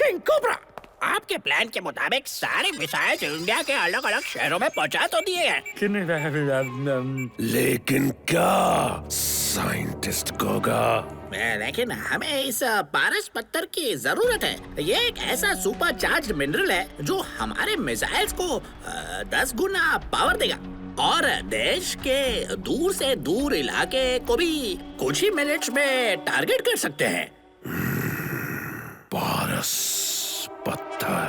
King cobra, आपके plan के मुताबिक सारे मिसाइल्स इंडिया के अलग अलग शहरों में पहुंचा तो दिए हैं, लेकिन क्या साइंटिस्ट गोगा? लेकिन हमें इस पारस पत्थर की जरूरत है। ये एक ऐसा सुपर चार्ज मिनरल है जो हमारे मिसाइल्स को 10 गुना पावर देगा और देश के दूर से दूर इलाके को भी कुछ ही मिनट्स में टारगेट कर सकते हैं। पारस पत्थर,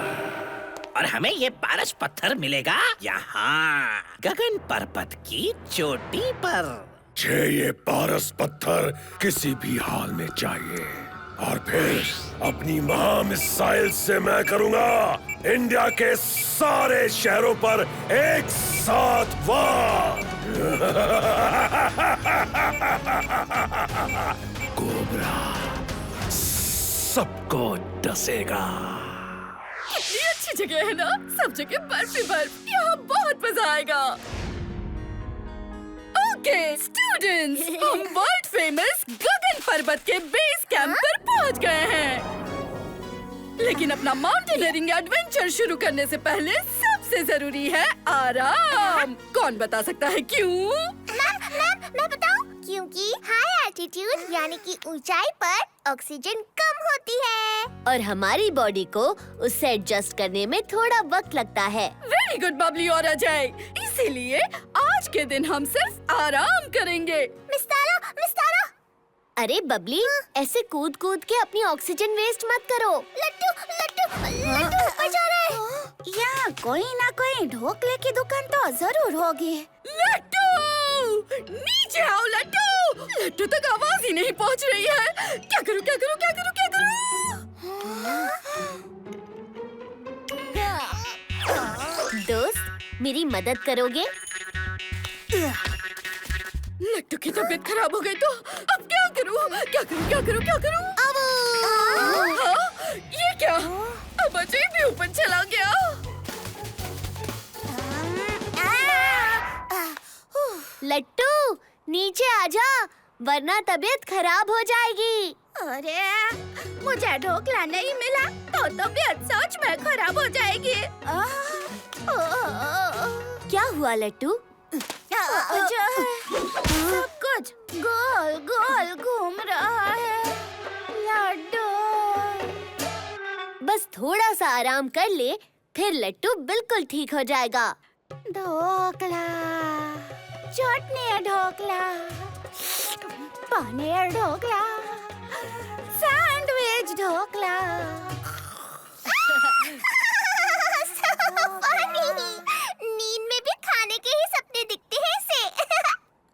और हमें ये पारस पत्थर मिलेगा यहाँ गगन पर्वत की चोटी पर। मुझे ये पारस पत्थर किसी भी हाल में चाहिए, और फिर अपनी महा मिसाइल से मैं करूंगा इंडिया के सारे शहरों पर एक साथ वार। कोबरा सबको डसेगा। कितनी अच्छी जगह है ना, सब जगह बर्फ ही बर्फ, यहाँ बहुत मजा आएगा। ओके स्टूडेंट्स, हम वर्ल्ड फेमस गगन पर्वत के बेस कैंप पर पहुँच गए हैं। लेकिन अपना माउंटेनियरिंग एडवेंचर शुरू करने से पहले सबसे जरूरी है आराम। कौन बता सकता है क्यों? मैं बताऊं? क्योंकि हाई एल्टीट्यूड यानी कि ऊंचाई पर ऑक्सीजन कम होती है और हमारी बॉडी को उससे एडजस्ट करने में थोड़ा वक्त लगता है। वेरी गुड बबली और अजय, इसीलिए आज के दिन हम सिर्फ आराम करेंगे। मिस तारा। अरे बबली, ऐसे कूद कूद के अपनी ऑक्सीजन वेस्ट मत करो। लट्टू ऊपर जा रहा है। यहाँ कोई ना कोई ढोकले की दुकान तो जरूर होगी। लट्टू, नीचे आओ लट्टू। लट्टू तक आवाज ही नहीं पहुंच रही है। क्या करूं? दोस्त, मेरी मदद करोगे? लट्टू की तबीयत खराब हो गई तो अब क्या करूं? हाँ? ये क्या? अब अजय भी ऊपर चला गया। लट्टू, नीचे आजा, वरना तबीयत खराब हो जाएगी। अरे मुझे ढोकला नहीं मिला तो तबीयत सच में खराब हो जाएगी। क्या हुआ लट्टू? सब कुछ गोल गोल घूम रहा है लड्डू। बस थोड़ा सा आराम कर ले, फिर लट्टू बिल्कुल ठीक हो जाएगा। ढोकला, चटनी ढोकला, पनीर ढोकला, सैंडविच ढोकला। नींद में भी खाने के ही सपने दिखते हैं इसे।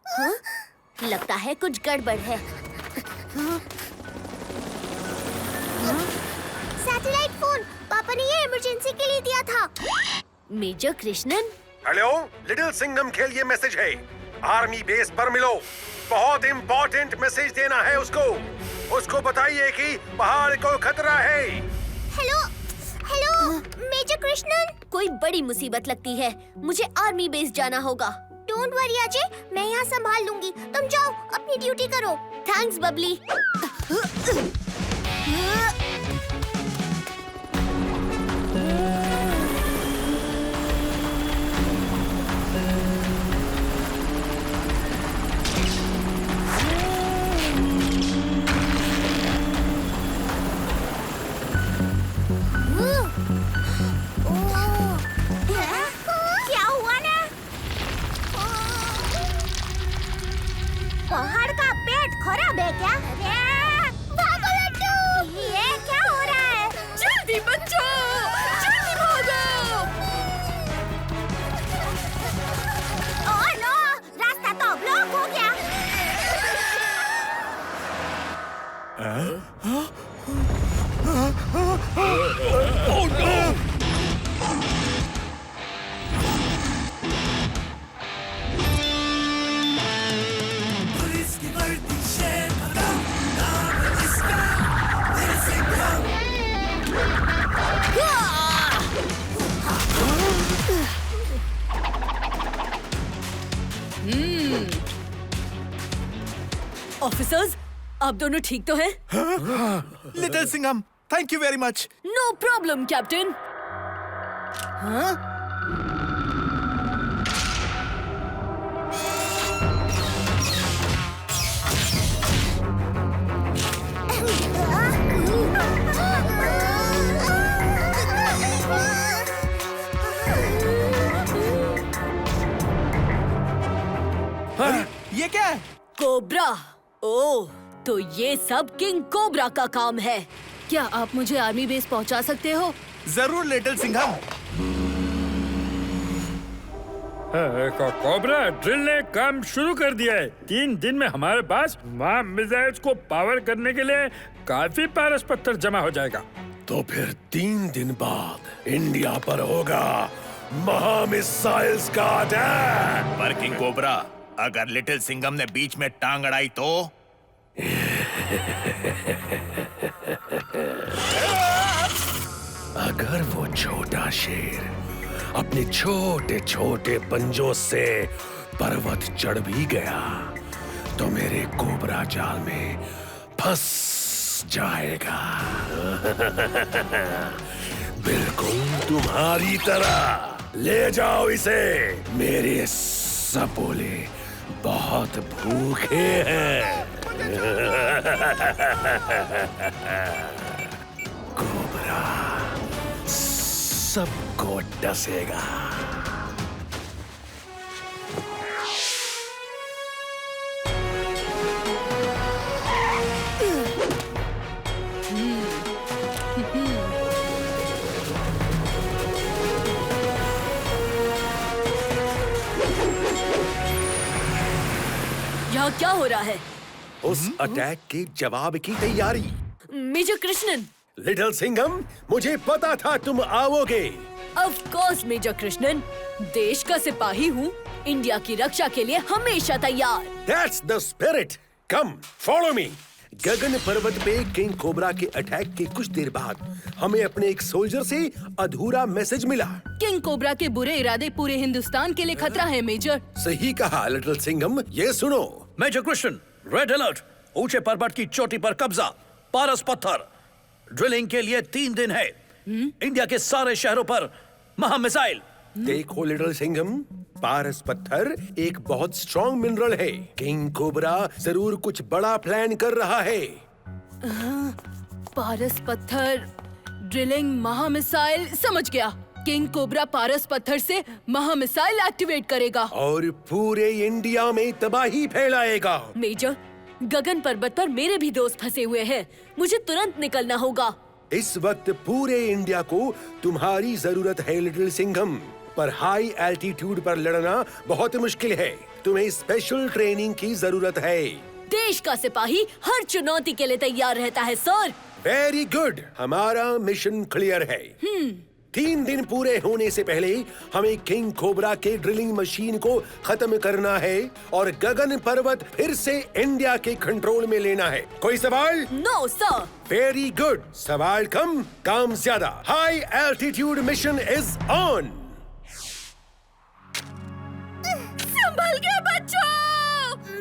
हाँ? लगता है कुछ गड़बड़ है। सैटेलाइट फोन पापा ने ये इमरजेंसी के लिए दिया था। Major Krishnan. Hello, little Singham के लिए मैसेज है। आर्मी बेस पर मिलो, बहुत इम्पोर्टेंट मैसेज देना है उसको बताइए कि पहाड़ को खतरा है। Hello major Krishnan. कोई बड़ी मुसीबत लगती है, मुझे आर्मी बेस जाना होगा। डोंट वरी अजय, मैं यहाँ संभाल लूंगी, तुम जाओ अपनी ड्यूटी करो। थैंक्स बबली। क्या हुआ ना? पहाड़ का पेट खराब है क्या? भागो लड्डू, ये क्या हो रहा है? जल्दी बच्चों, जल्दी भागो। ओह नो, रास्ता तो ब्लॉक हो गया। Oh no! ऑफिसर्स, आप दोनों ठीक तो हैं? Little Singham, thank you very much. No problem captain. हाँ? ये क्या है? कोबरा। ओह, तो ये सब किंग कोबरा का काम है। क्या आप मुझे आर्मी बेस पहुंचा सकते हो? जरूर लिटिल सिंघम। कोबरा ड्रिल ने काम शुरू कर दिया है। 3 दिन में हमारे पास वहाँ मिसाइल्स को पावर करने के लिए काफी पारस पत्थर जमा हो जाएगा। तो फिर 3 दिन बाद इंडिया पर होगा महा मिसाइल्स का अटैक। पर किंग कोबरा, अगर लिटिल सिंघम ने बीच में टांग अड़ाई तो? अगर वो छोटा शेर अपने छोटे छोटे पंजों से पर्वत चढ़ भी गया तो मेरे कोबरा जाल में फंस जाएगा। बिल्कुल तुम्हारी तरह। ले जाओ इसे। मेरे सपोले बहुत भूखे हैं। कोबरा सबको डसेगा। यहाँ क्या हो रहा है? उस अटैक के जवाब की तैयारी। मेजर कृष्णन। लिटिल सिंघम, मुझे पता था तुम आओगे। ऑफ कोर्स मेजर कृष्णन, देश का सिपाही हूँ, इंडिया की रक्षा के लिए हमेशा तैयार। That's the spirit. Come, follow me. गगन पर्वत पे किंग कोबरा के अटैक के कुछ देर बाद हमें अपने एक सोल्जर से अधूरा मैसेज मिला। किंग कोबरा के बुरे इरादे पूरे हिंदुस्तान के लिए खतरा है मेजर। सही कहा लिटिल सिंघम। ये सुनो। Major Krishnan, red alert. ऊंचे पर्वत की चोटी पर कब्जा, पारस पत्थर। ड्रिलिंग के लिए 3 दिन है। इंडिया के सारे शहरों पर महा मिसाइल। देखो लिटिल सिंघम, पारस पत्थर एक बहुत स्ट्रॉन्ग मिनरल है। किंग कोबरा जरूर कुछ बड़ा प्लान कर रहा है। पारस पत्थर, ड्रिलिंग, महा मिसाइल, समझ गया। किंग कोबरा पारस पत्थर से महा मिसाइल एक्टिवेट करेगा और पूरे इंडिया में तबाही फैलाएगा। मेजर, गगन पर्वत पर मेरे भी दोस्त फंसे हुए हैं। मुझे तुरंत निकलना होगा। इस वक्त पूरे इंडिया को तुम्हारी जरूरत है लिटिल सिंघम, पर हाई एल्टीट्यूड पर लड़ना बहुत मुश्किल है। तुम्हें स्पेशल ट्रेनिंग की जरूरत है। देश का सिपाही हर चुनौती के लिए तैयार रहता है सर। वेरी गुड, हमारा मिशन क्लियर है। 3 दिन पूरे होने से पहले हमें किंग कोबरा के ड्रिलिंग मशीन को खत्म करना है और गगन पर्वत फिर से इंडिया के कंट्रोल में लेना है। कोई सवाल? No sir. वेरी गुड, सवाल कम काम ज्यादा। High altitude mission is on. संभल के बच्चों।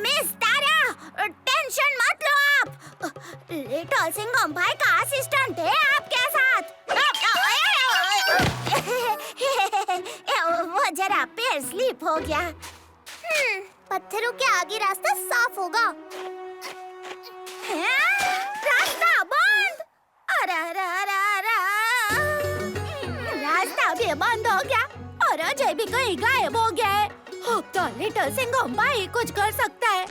मिस तारा, टेंशन मत लो आप। लिटिल सिंघम भाई का असिस्टेंट है आपके साथ। वो जरा पैर स्लिप हो गया। पत्थरों के आगे रास्ता साफ होगा। रास्ता बंद। रास्ता भी बंद हो गया और अजय भी कहीं गायब हो गया है। तो लिटिल सिंघम भाई कुछ कर सकता है।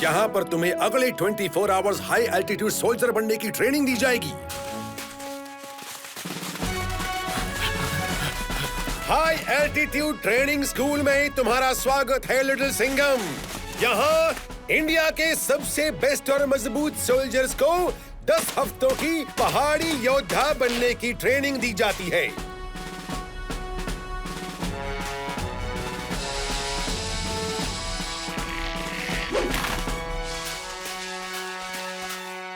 यहाँ पर तुम्हें अगले 24 आवर्स हाई एल्टीट्यूड सोल्जर बनने की ट्रेनिंग दी जाएगी। हाई एल्टीट्यूड ट्रेनिंग स्कूल में तुम्हारा स्वागत है लिटिल सिंघम। यहाँ इंडिया के सबसे बेस्ट और मजबूत सोल्जर्स को 10 हफ्तों की पहाड़ी योद्धा बनने की ट्रेनिंग दी जाती है।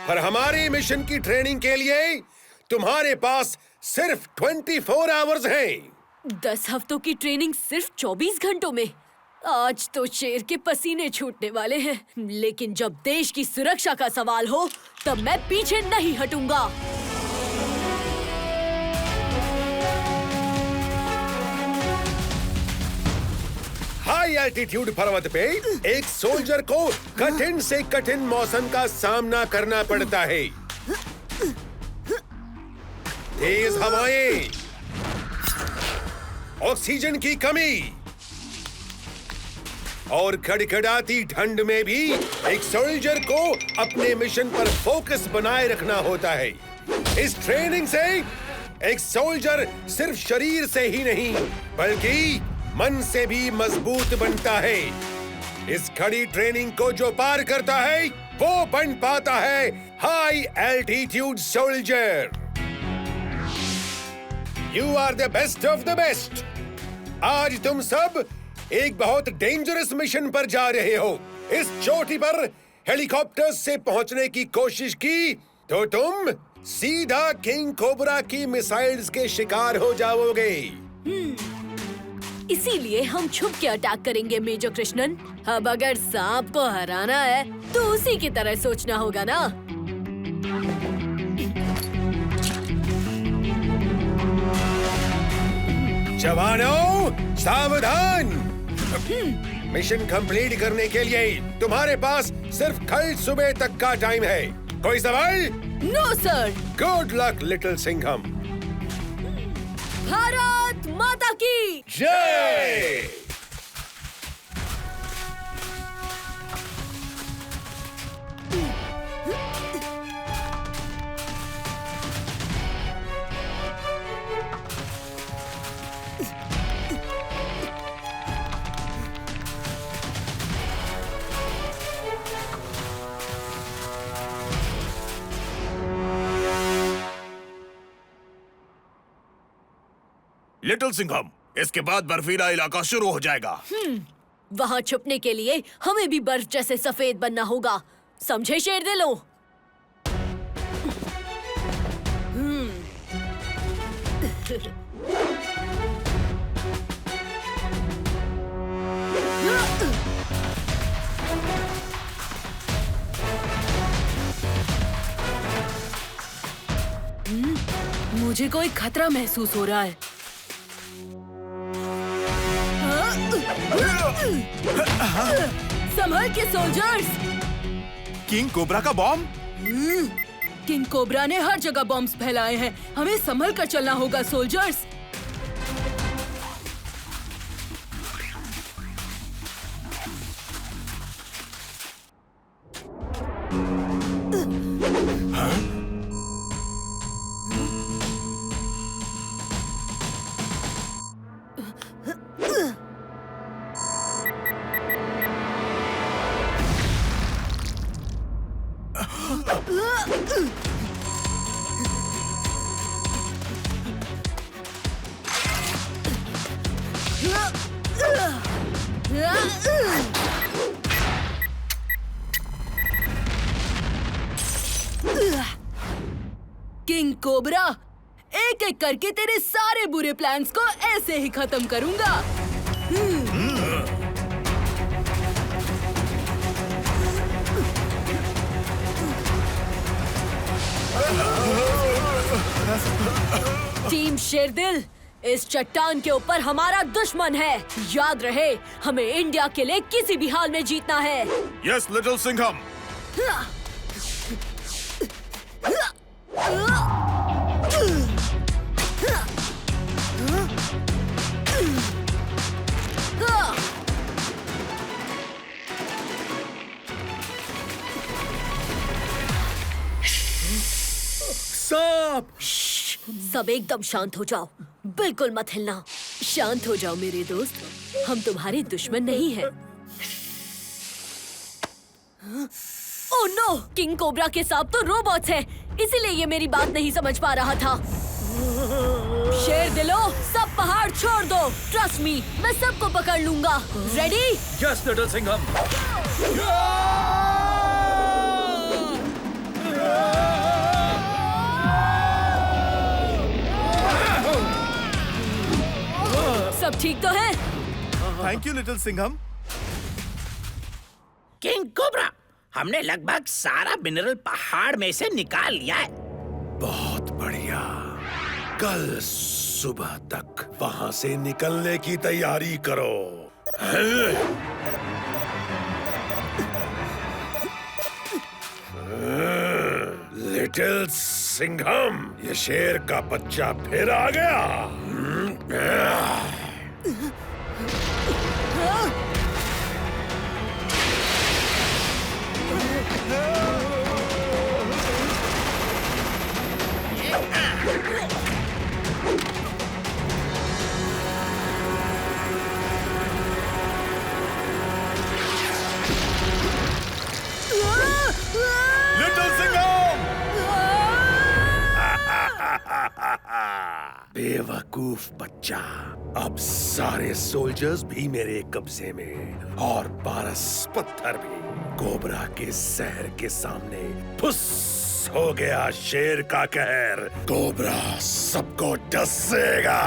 पर हमारे मिशन की ट्रेनिंग के लिए तुम्हारे पास सिर्फ 24 आवर्स हैं। 10 हफ्तों की ट्रेनिंग सिर्फ 24 घंटों में। आज तो शेर के पसीने छूटने वाले हैं, लेकिन जब देश की सुरक्षा का सवाल हो तब मैं पीछे नहीं हटूंगा। हाई एल्टीट्यूड पर्वत पे एक सोल्जर को कठिन से कठिन मौसम का सामना करना पड़ता है। तेज हवाएं, ऑक्सीजन की कमी और कड़कड़ाती ठंड में भी एक सोल्जर को अपने मिशन पर फोकस बनाए रखना होता है। इस ट्रेनिंग से एक सोल्जर सिर्फ शरीर से ही नहीं बल्कि मन से भी मजबूत बनता है। इस कड़ी ट्रेनिंग को जो पार करता है वो बन पाता है high altitude soldier. You are the best of the best. आज तुम सब एक बहुत डेंजरस मिशन पर जा रहे हो। इस चोटी पर हेलीकॉप्टर से पहुंचने की कोशिश की तो तुम सीधा किंग कोबरा की मिसाइल्स के शिकार हो जाओगे। इसीलिए हम छुप के अटैक करेंगे मेजर कृष्णन। अब अगर सांप को हराना है तो उसी की तरह सोचना होगा ना। जवानों सावधान। मिशन कंप्लीट करने के लिए तुम्हारे पास सिर्फ कल सुबह तक का टाइम है। कोई सवाल? No sir. Good luck little Singham. Bharat Mata की जय। लिटिल सिंघम, इसके बाद बर्फीला इलाका शुरू हो जाएगा। वहाँ छुपने के लिए हमें भी बर्फ जैसे सफेद बनना होगा, समझे शेरदिलो? मुझे कोई खतरा महसूस हो रहा है। संभल के सोल्जर्स। किंग कोबरा का बॉम्ब। किंग कोबरा ने हर जगह बॉम्ब्स फैलाए हैं, हमें संभल कर चलना होगा सोल्जर्स। किंग कोबरा, एक एक करके तेरे सारे बुरे प्लान्स को ऐसे ही खत्म करूंगा। टीम शेरदिल, इस चट्टान के ऊपर हमारा दुश्मन है। याद रहे, हमें इंडिया के लिए किसी भी हाल में जीतना है। Yes little Singham. सांप। सब एकदम शांत हो जाओ, बिल्कुल मत हिलना। शांत हो जाओ मेरे दोस्त, हम तुम्हारे दुश्मन नहीं हैं। ओह नो, किंग कोबरा के सांप तो रोबोट्स हैं, इसीलिए ये मेरी बात नहीं समझ पा रहा था। शेरदिलो, सब पहाड़ छोड़ दो, ट्रस्ट मी, मैं सबको पकड़ लूंगा। रेडी? Yes little Singham. सब ठीक तो है? Thank you little Singham. King cobra, हमने लगभग सारा मिनरल पहाड़ में से निकाल लिया है। बहुत बढ़िया। कल सुबह तक वहां से निकलने की तैयारी करो। लिटिल सिंघम, ये शेर का बच्चा फिर आ गया। लिटिल सिंघम! बेवकूफ बच्चा, अब सारे सोल्जर्स भी मेरे कब्जे में और पारस पत्थर भी। कोबरा के शहर के सामने फुस हो गया शेर का कहर। कोबरा सबको डसेगा।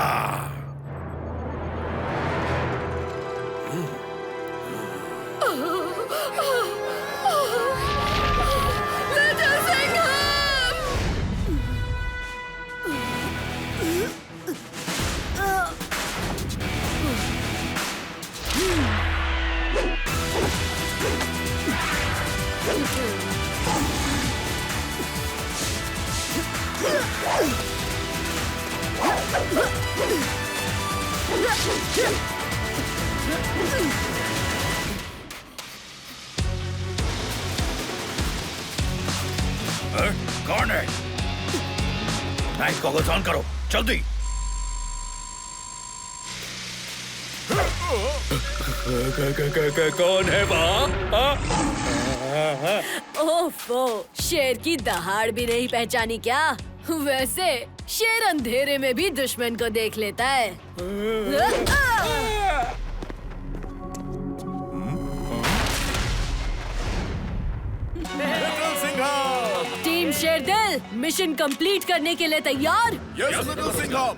कौन है? नाइट गॉगल्स ऑन करो, जल्दी। कौन है वहाँ? ओफो, शेर की दहाड़ भी नहीं पहचानी क्या? वैसे शेर अंधेरे में भी दुश्मन को देख लेता है। लिटिल सिंघम! टीम शेरदिल, मिशन कंप्लीट करने के लिए तैयार? Yes little Singham!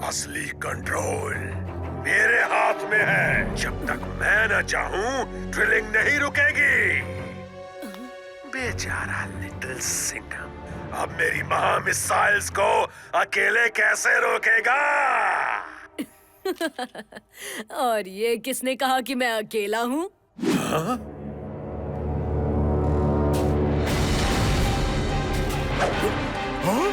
असली कंट्रोल मेरे हाथ में है। जब तक मैं न चाहूं, ड्रिलिंग नहीं रुकेगी। बेचारा लिटिल सिंघम अब मेरी महा मिसाइल्स को अकेले कैसे रोकेगा? और ये किसने कहा कि मैं अकेला हूँ? हाँ? हाँ?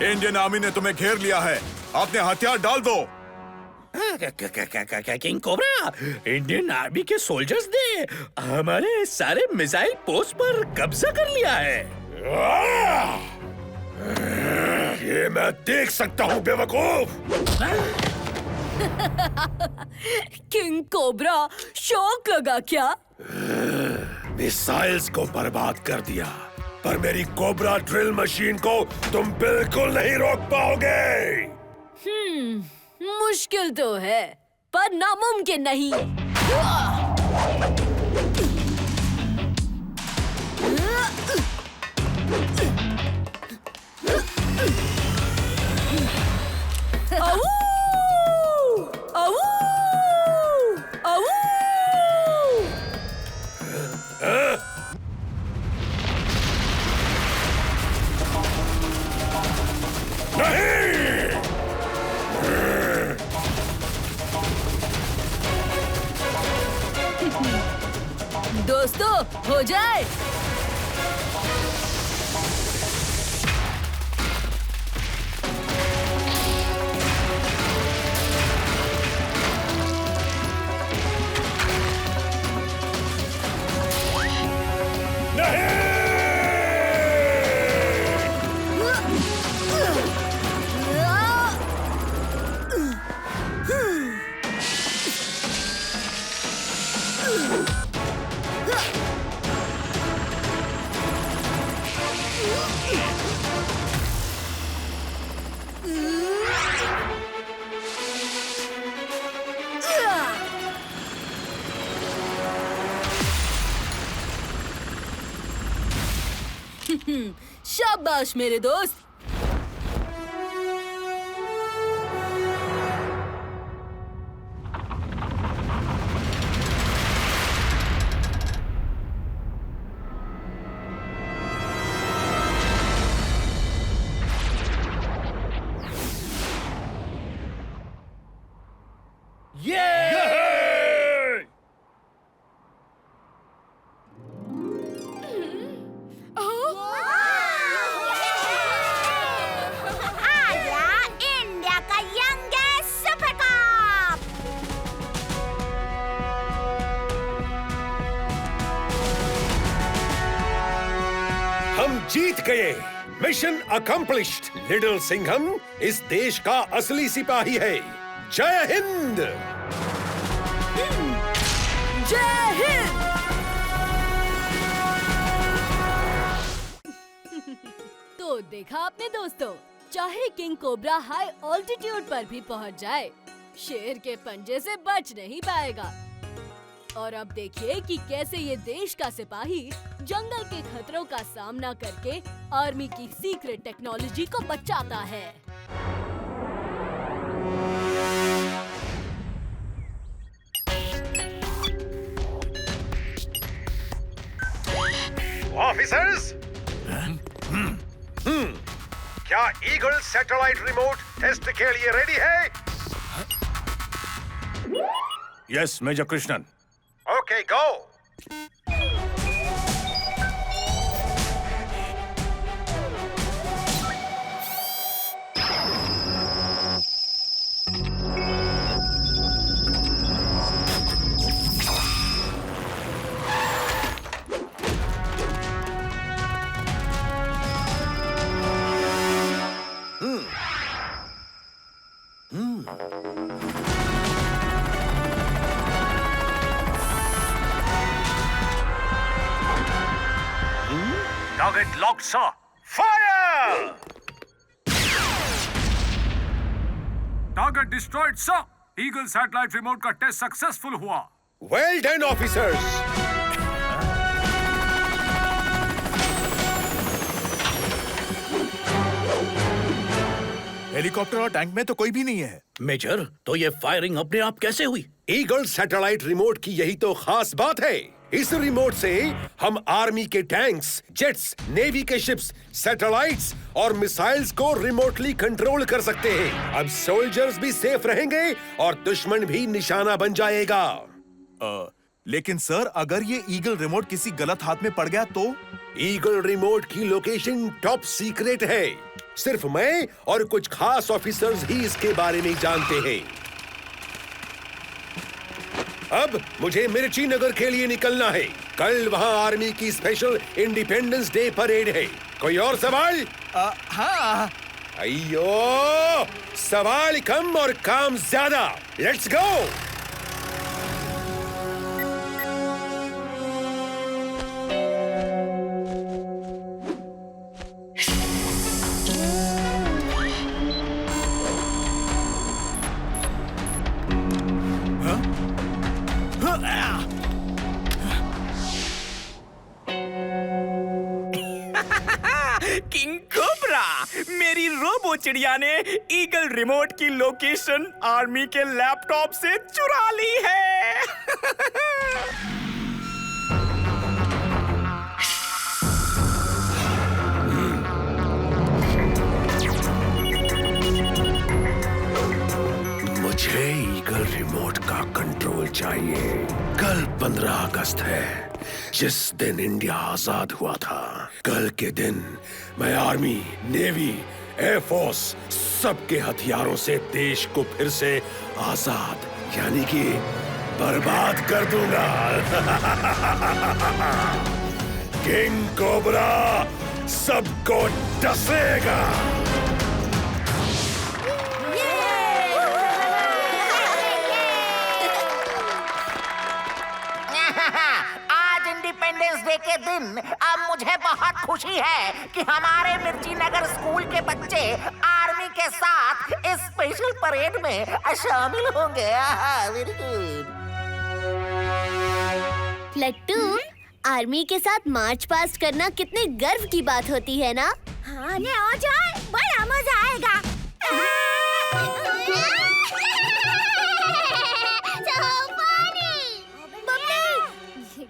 इंडियन आर्मी ने तुम्हें घेर लिया है, अपने हथियार डाल दो। किंग कोबरा, इंडियन आर्मी के सोल्जर्स ने हमारे सारे मिसाइल पोस्ट पर कब्जा कर लिया है। ये मैं देख सकता हूँ बेवकूफ। किंग कोबरा, शौक लगा क्या? मिसाइल्स को बर्बाद कर दिया, पर मेरी कोबरा ड्रिल मशीन को तुम बिल्कुल नहीं रोक पाओगे। मुश्किल तो है, पर नामुमकिन नहीं। आऊ! आऊ! आऊ! दोस्तों, हो जाए। शाबाश मेरे दोस्त। इंडिया का यंगेस्ट सुपर कप। हम जीत गए। Mission accomplished. लिटिल सिंघम इस देश का असली सिपाही है। जय हिंद। जय हिंद। तो देखा आपने दोस्तों, चाहे किंग कोबरा हाई ऑल्टीट्यूड पर भी पहुंच जाए, शेर के पंजे से बच नहीं पाएगा। और अब देखिए कि कैसे ये देश का सिपाही जंगल के खतरों का सामना करके आर्मी की सीक्रेट टेक्नोलॉजी को बचाता है। ऑफिसर्स, क्या ईगल सैटेलाइट रिमोट टेस्ट के लिए रेडी है? Yes major Krishnan. Okay, go. Target locked, sir. Fire! Target destroyed sir. Eagle satellite remote का टेस्ट सक्सेसफुल हुआ। Well done, officers. हेलीकॉप्टर और टैंक में तो कोई भी नहीं है। मेजर, तो ये फायरिंग अपने आप कैसे हुई? ईगल सैटेलाइट रिमोट की यही तो खास बात है। इस रिमोट से हम आर्मी के टैंक्स, जेट्स, नेवी के शिप्स, सैटेलाइट्स और मिसाइल्स को रिमोटली कंट्रोल कर सकते हैं। अब सोल्जर्स भी सेफ रहेंगे और दुश्मन भी निशाना बन जाएगा। लेकिन सर, अगर ये ईगल रिमोट किसी गलत हाथ में पड़ गया तो? ईगल रिमोट की लोकेशन टॉप सीक्रेट है। सिर्फ मैं और कुछ खास ऑफिसर्स ही इसके बारे में जानते हैं। अब मुझे मिर्ची नगर के लिए निकलना है। कल वहाँ आर्मी की स्पेशल इंडिपेंडेंस डे परेड है। कोई और सवाल? हाँ। अయ్యో, सवाल कम और काम ज्यादा। Let's go. किंग कोबरा, मेरी रोबो चिड़िया ने ईगल रिमोट की लोकेशन आर्मी के लैपटॉप से चुरा ली है। मुझे ईगल रिमोट का कंट्रोल चाहिए। कल 15 अगस्त है, जिस दिन इंडिया आजाद हुआ था। कल के दिन मैं आर्मी, नेवी, एयरफोर्स सबके हथियारों से देश को फिर से आजाद यानी कि बर्बाद कर दूंगा। किंग कोबरा सबको डसेगा। इंडिपेंडेंस डे के दिन अब मुझे बहुत खुशी है कि हमारे मिर्ची नगर स्कूल के बच्चे आर्मी के साथ इस स्पेशल परेड में शामिल होंगे। Very good. लट्टू, आर्मी के साथ मार्च पास्ट करना कितने गर्व की बात होती है ना? हाँ ने हो जाए, बड़ा मजा आएगा।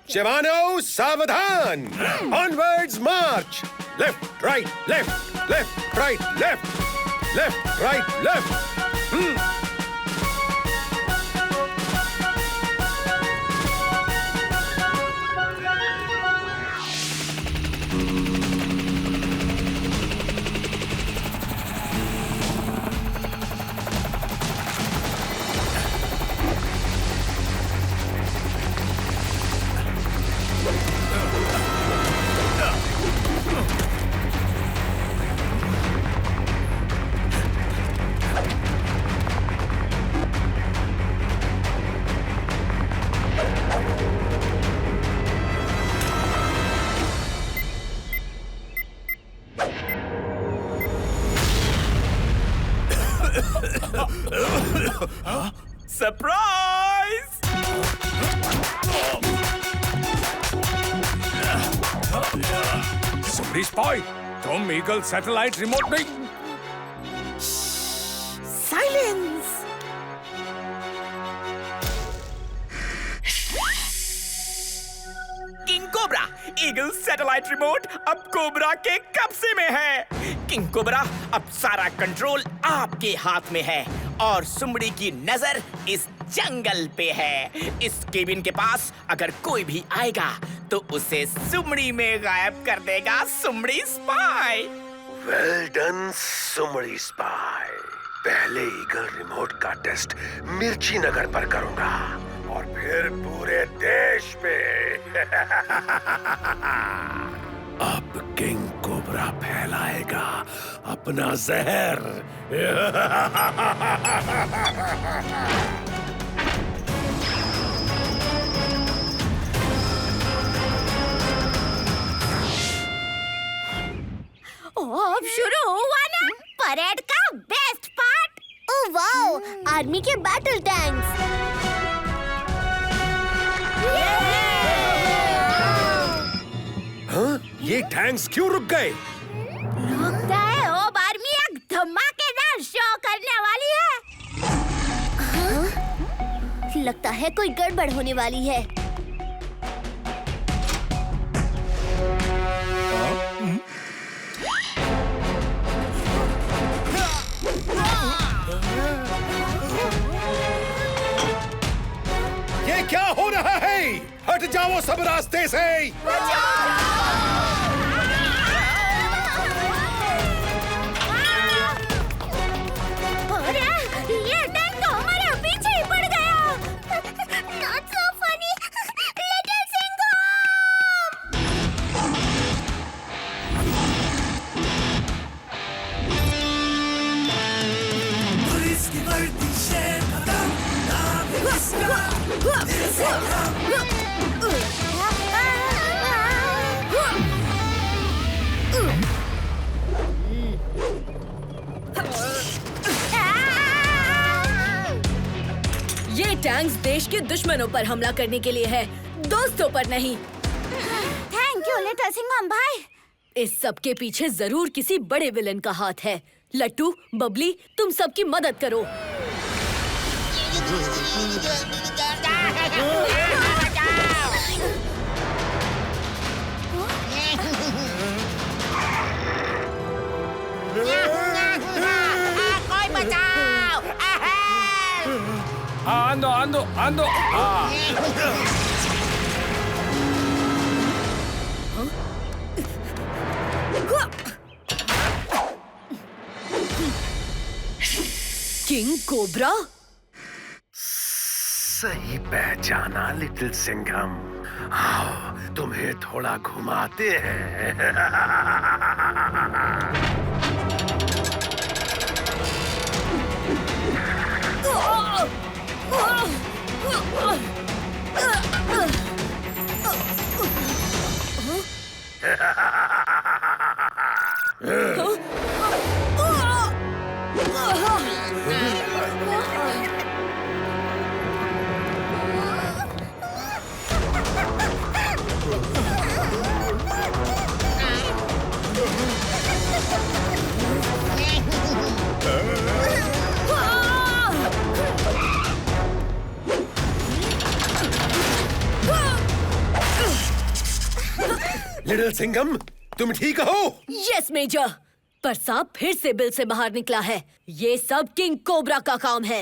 जवानों सावधान! Onwards march! Left right left left right left left right left. Surprise! Sumri spy, तुम ईगल सैटेलाइट रिमोट नहीं। Silence! King cobra, eagle satellite remote अब कोबरा के कब्जे में है। किंग कोबरा, अब सारा कंट्रोल आपके हाथ में है और सुमड़ी की नजर इस जंगल पे है। इस केबिन के पास अगर कोई भी आएगा तो उसे सुमड़ी में गायब कर देगा Sumdi spy. Well done Sumdi spy. पहले ईगल रिमोट का टेस्ट मिर्ची नगर पर करूंगा और फिर पूरे देश में। अब किंग कोबरा फैलाएगा अपना जहर। अब शुरू हुआ ना परेड का best part. Oh wow, army के बैटल टैंक्स। हाँ? ये टैंक्स क्यों रुक गए? लगता है अब आर्मी एक धमाकेदार शो करने वाली है। हाँ? लगता है कोई गड़बड़ होने वाली है। ये क्या हो रहा है? हट जाओ सब रास्ते से! अरे, ये टैंक तो हमारे पीछे ही पड़ गया। Not so funny, Little Singham! Police की वर्दी से खत्म, नाम है इसका दिल से ये टैंक्स देश के दुश्मनों पर हमला करने के लिए है, दोस्तों पर नहीं। थैंक यू लिटिल सिंघम भाई। इस सब के पीछे जरूर किसी बड़े विलन का हाथ है। लट्टू, बबली, तुम सबकी मदद करो। कोई बचाओ! आंदो आंदो आंदो। King cobra? सही पहचाना लिटिल सिंघम। आओ, तुम्हें थोड़ा घुमाते हैं। लिटिल सिंघम, तुम ठीक हो? यस मेजर, पर सांप फिर से बिल से बाहर निकला है। ये सब किंग कोबरा का काम है।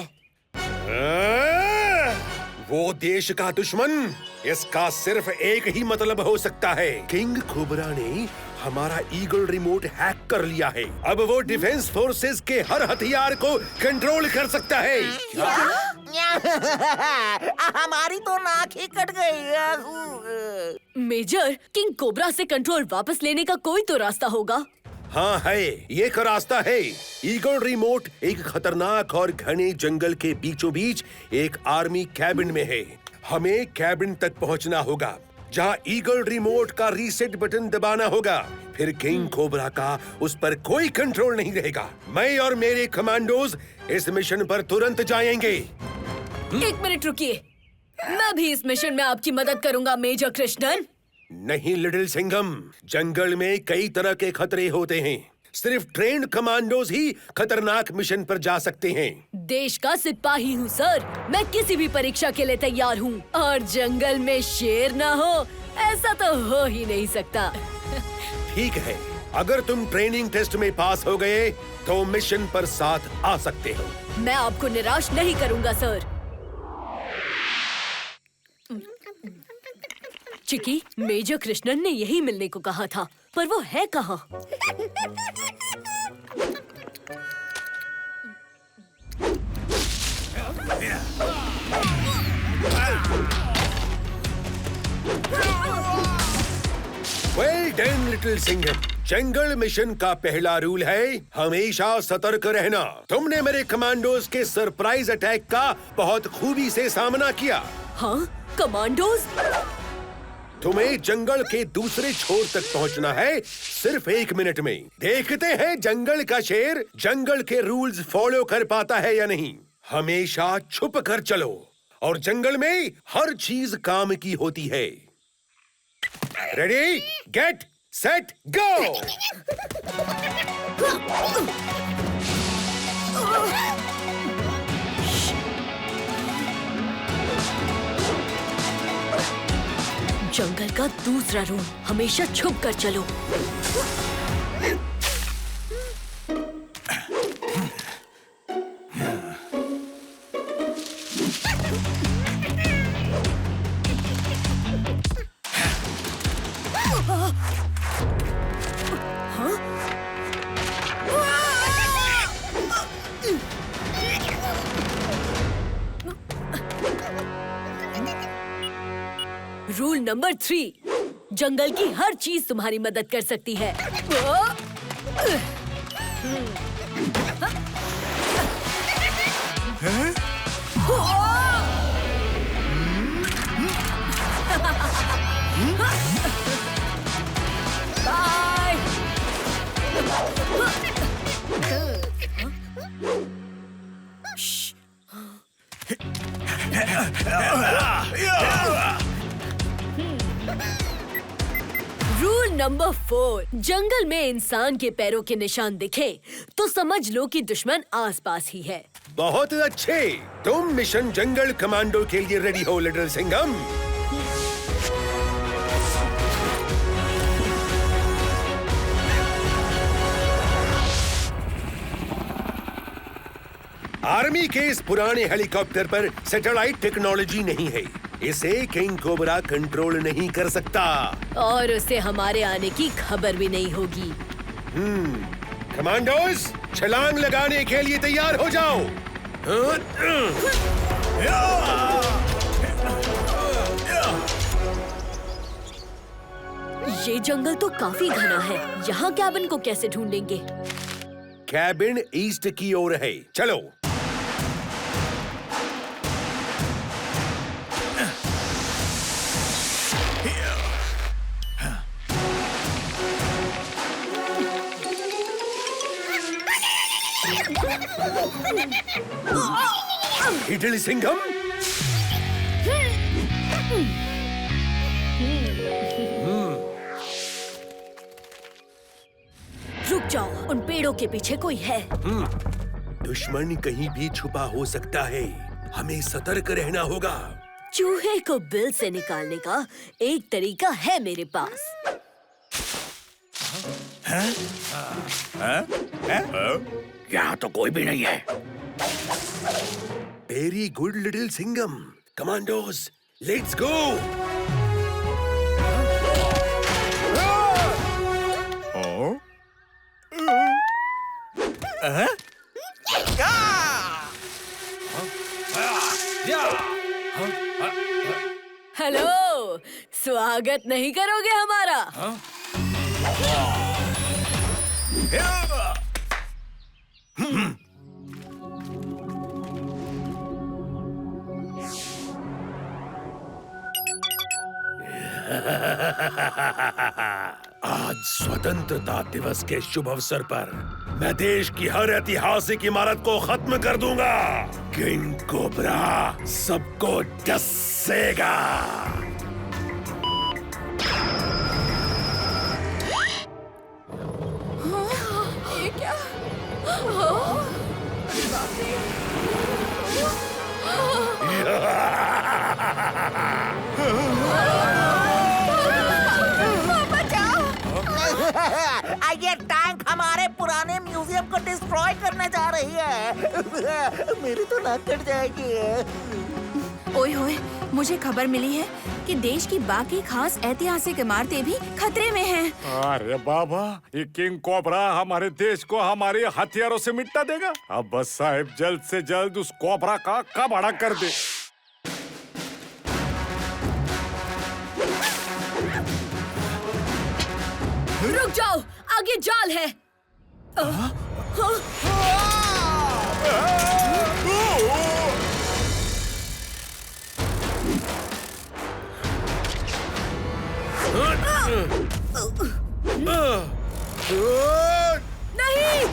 वो देश का दुश्मन, इसका सिर्फ एक ही मतलब हो सकता है। किंग कोबरा ने हमारा ईगल रिमोट हैक कर लिया है। अब वो डिफेंस फोर्सेस के हर हथियार को कंट्रोल कर सकता है। हमारी तो नाक ही कट गई। मेजर, किंग कोबरा से कंट्रोल वापस लेने का कोई तो रास्ता होगा। हाँ है, ये का रास्ता है। ईगल रिमोट एक खतरनाक और घने जंगल के बीचों बीच एक आर्मी कैबिन में है। हमें कैबिन तक पहुंचना होगा, जहां ईगल रिमोट का रीसेट बटन दबाना होगा। फिर किंग कोबरा का उस पर कोई कंट्रोल नहीं रहेगा। मैं और मेरे कमांडोज इस मिशन पर तुरंत जाएंगे। एक मिनट रुकिए, मैं भी इस मिशन में आपकी मदद करूंगा मेजर कृष्णन। नहीं लिटिल सिंघम, जंगल में कई तरह के खतरे होते हैं। सिर्फ ट्रेन्ड कमांडोज ही खतरनाक मिशन पर जा सकते हैं। देश का सिपाही हूँ सर, मैं किसी भी परीक्षा के लिए तैयार हूँ। और जंगल में शेर ना हो, ऐसा तो हो ही नहीं सकता। ठीक है, अगर तुम ट्रेनिंग टेस्ट में पास हो गए तो मिशन पर साथ आ सकते हो। मैं आपको निराश नहीं करूँगा सर। चिकी, मेजर कृष्णन ने यही मिलने को कहा था, पर वो है कहाँ? Well done little Singham. जंगल मिशन का पहला रूल है हमेशा सतर्क रहना। तुमने मेरे कमांडोज के सरप्राइज अटैक का बहुत खूबी से सामना किया। हाँ, कमांडोज? तुम्हें जंगल के दूसरे छोर तक पहुंचना है सिर्फ 1 मिनट में। देखते हैं जंगल का शेर जंगल के रूल्स फॉलो कर पाता है या नहीं। हमेशा छुप कर चलो और जंगल में हर चीज काम की होती है। रेडी, गेट, सेट, गो। जंगल का दूसरा रूल, हमेशा छुप कर चलो। रूल नंबर 3, जंगल की हर चीज तुम्हारी मदद कर सकती है। बाय। रूल नंबर 4, जंगल में इंसान के पैरों के निशान दिखे तो समझ लो कि दुश्मन आसपास ही है। बहुत अच्छे, तुम मिशन जंगल कमांडो के लिए रेडी हो लिटिल सिंघम। आर्मी के इस पुराने हेलीकॉप्टर पर सैटेलाइट टेक्नोलॉजी नहीं है। इसे किंग कोबरा कंट्रोल नहीं कर सकता और उसे हमारे आने की खबर भी नहीं होगी। कमांडोज, छलांग लगाने के लिए तैयार हो जाओ। ये जंगल तो काफी घना है, यहाँ कैबिन को कैसे ढूंढेंगे? कैबिन ईस्ट की ओर है, चलो। लिटिल सिंघम, रुक जाओ, उन पेड़ों के पीछे कोई है। दुश्मन कहीं भी छुपा हो सकता है, हमें सतर्क रहना होगा। चूहे को बिल से निकालने का एक तरीका है मेरे पास। यहाँ तो कोई भी नहीं है। Very good little Singham, commandos, let's go. Hello, स्वागत नहीं करोगे हमारा? आज स्वतंत्रता दिवस के शुभ अवसर पर मैं देश की हर ऐतिहासिक इमारत को खत्म कर दूंगा। किंग कोबरा सबको डसेगा। ये क्या? ये टैंक हमारे पुराने म्यूजियम को डिस्ट्रॉय करने जा रही है। मेरी तो नाक कट जाएगी। ओए होए, मुझे खबर मिली है कि देश की बाकी खास ऐतिहासिक इमारतें भी खतरे में हैं। अरे बाबा, ये किंग कोबरा हमारे देश को हमारे हथियारों से मिटा देगा। अब बस साहब जल्द से जल्द उस कोबरा का कबाड़ा कर दे। रुक जाओ, आगे जाल है। नहीं!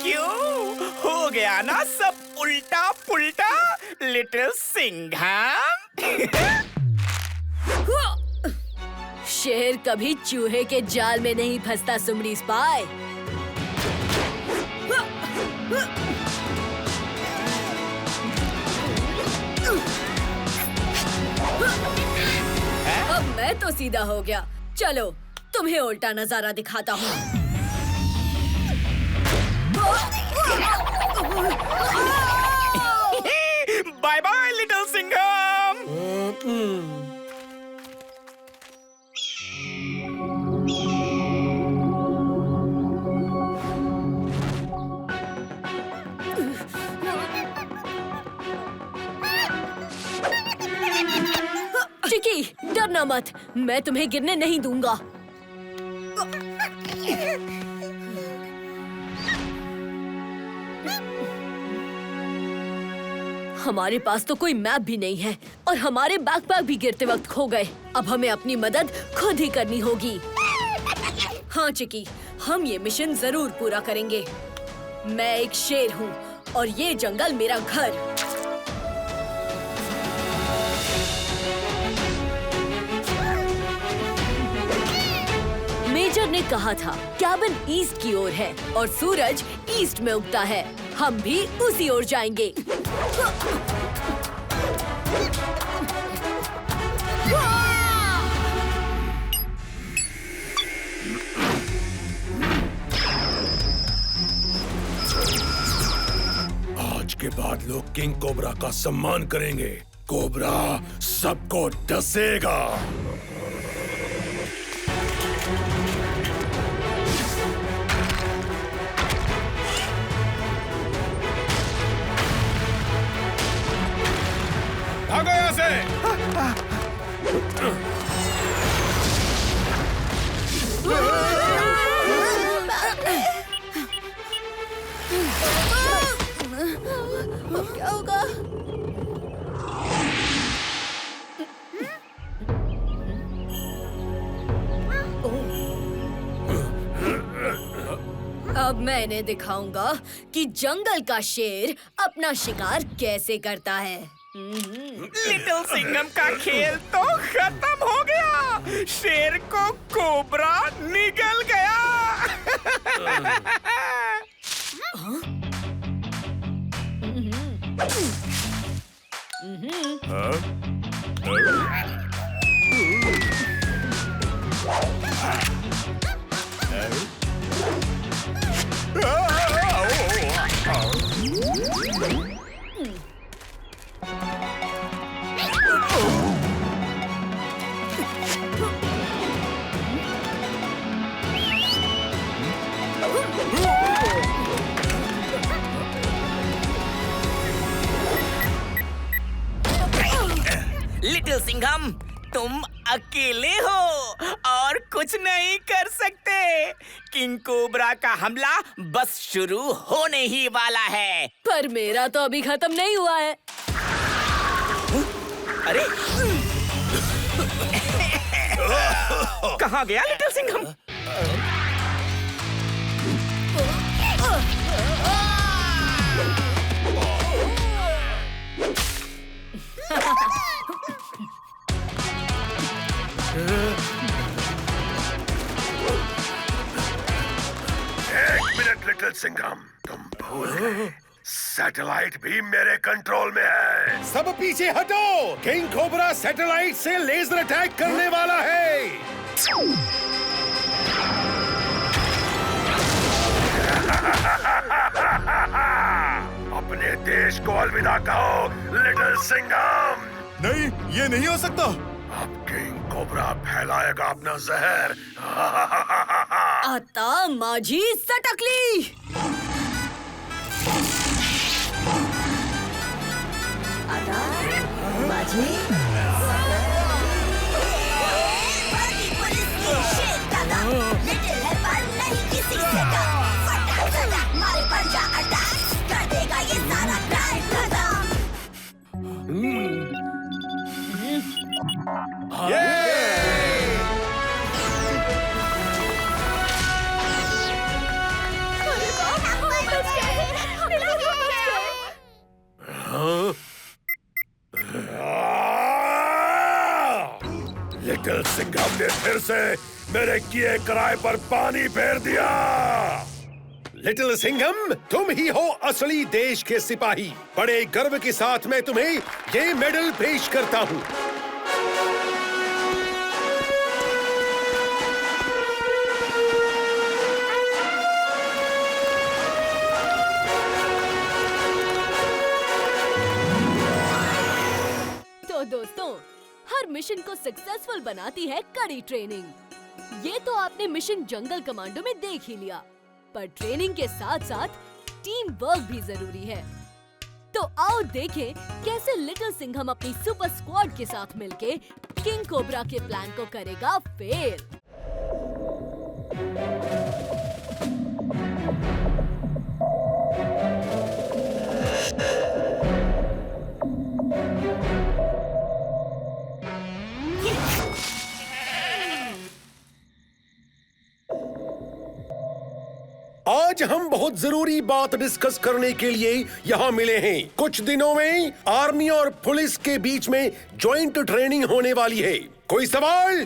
क्यों हो गया ना सब उल्टा पुल्टा लिटिल सिंघम? शेर कभी चूहे के जाल में नहीं फंसता सुमरी स्पाई। अब मैं तो सीधा हो गया। चलो तुम्हें उल्टा नजारा दिखाता हूँ। Bye bye little Singham. Chiki, डरना मत, मैं तुम्हें गिरने नहीं दूंगा। हमारे पास तो कोई मैप भी नहीं है और हमारे बैकपैक भी गिरते वक्त खो गए। अब हमें अपनी मदद खुद ही करनी होगी। हाँ चिकी, हम ये मिशन जरूर पूरा करेंगे। मैं एक शेर हूँ और ये जंगल मेरा घर। मेजर ने कहा था कैबिन ईस्ट की ओर है और सूरज ईस्ट में उगता है। हम भी उसी ओर जाएंगे। आज के बाद लोग किंग कोबरा का सम्मान करेंगे। कोबरा सबको डसेगा। भागो यहाँ से। क्या होगा? मैंने दिखाऊंगा कि जंगल का शेर अपना शिकार कैसे करता है। लिटिल सिंघम का खेल तो खत्म हो गया। शेर को कोबरा निगल गया। लिटिल सिंघम, तुम अकेले हो और कुछ नहीं कर सकते। किंग कोबरा का हमला बस शुरू होने ही वाला है। पर मेरा तो अभी खत्म नहीं हुआ है। अरे कहाँ गया लिटिल सिंघम? एक मिनट लिटिल सिंघम, तुम भूल गए सैटेलाइट भी मेरे कंट्रोल में है। सब पीछे हटो, किंग कोबरा सैटेलाइट से लेजर अटैक करने वाला है। अपने देश को अलविदा कहो लिटिल सिंघम। नहीं, ये नहीं हो सकता। अब किंग कोबरा फैलाएगा अपना जहर। आता माझी सटकली। लिटिल सिंघम ने फिर से मेरे किए कराए पर पानी फेर दिया। लिटिल सिंघम, तुम ही हो असली देश के सिपाही। बड़े गर्व के साथ मैं तुम्हें ये मेडल पेश करता हूँ। तो दोस्तों, हर मिशन को सक्सेसफुल बनाती है कड़ी ट्रेनिंग। ये तो आपने मिशन जंगल कमांडो में देख ही लिया, पर ट्रेनिंग के साथ साथ टीम वर्क भी जरूरी है। तो आओ देखें कैसे लिटिल सिंघम अपनी सुपर स्क्वाड के साथ मिलके किंग कोबरा के प्लान को करेगा फेल। आज हम बहुत जरूरी बात डिस्कस करने के लिए यहाँ मिले हैं। कुछ दिनों में आर्मी और पुलिस के बीच में जॉइंट ट्रेनिंग होने वाली है। कोई सवाल?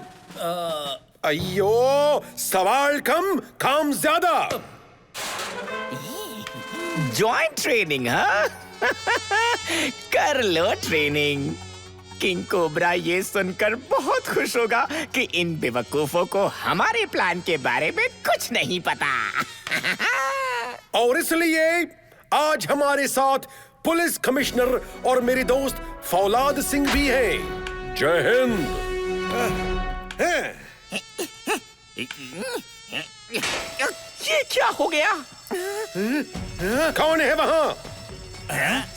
अయ్యో, सवाल कम काम ज्यादा। जॉइंट ट्रेनिंग, हाँ? कर लो ट्रेनिंग। किंग कोबरा ये सुनकर बहुत खुश होगा कि इन बेवकूफों को हमारे प्लान के बारे में कुछ नहीं पता। और इसलिए आज हमारे साथ पुलिस कमिश्नर और मेरे दोस्त फौलाद सिंह भी हैं। जय हिंद। ये क्या हो गया? कौन है वहाँ?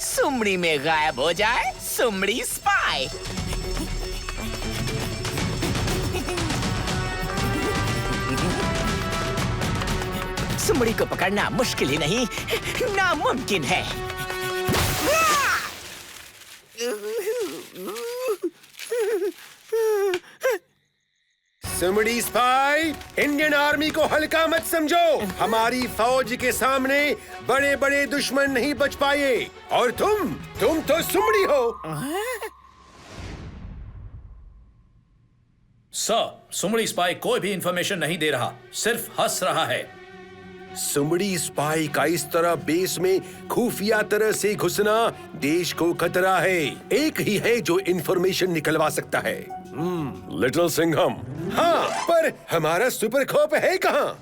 सुमड़ी में गायब हो जाए सुमड़ी स्पाई। सुमड़ी को पकड़ना मुश्किल ही नहीं, नामुमकिन है। सुमड़ी स्पाई, इंडियन आर्मी को हल्का मत समझो। हमारी फौज के सामने बड़े बड़े दुश्मन नहीं बच पाए। और तुम तो सुमड़ी हो। सर, सुमड़ी स्पाई कोई भी इंफॉर्मेशन नहीं दे रहा, सिर्फ हंस रहा है। सुमड़ी स्पाई का इस तरह बेस में खुफिया तरह से घुसना देश को खतरा है। एक ही है जो इंफॉर्मेशन निकलवा सकता है, लिटिल सिंघम। हाँ, पर हमारा सुपर खोप है कहाँ?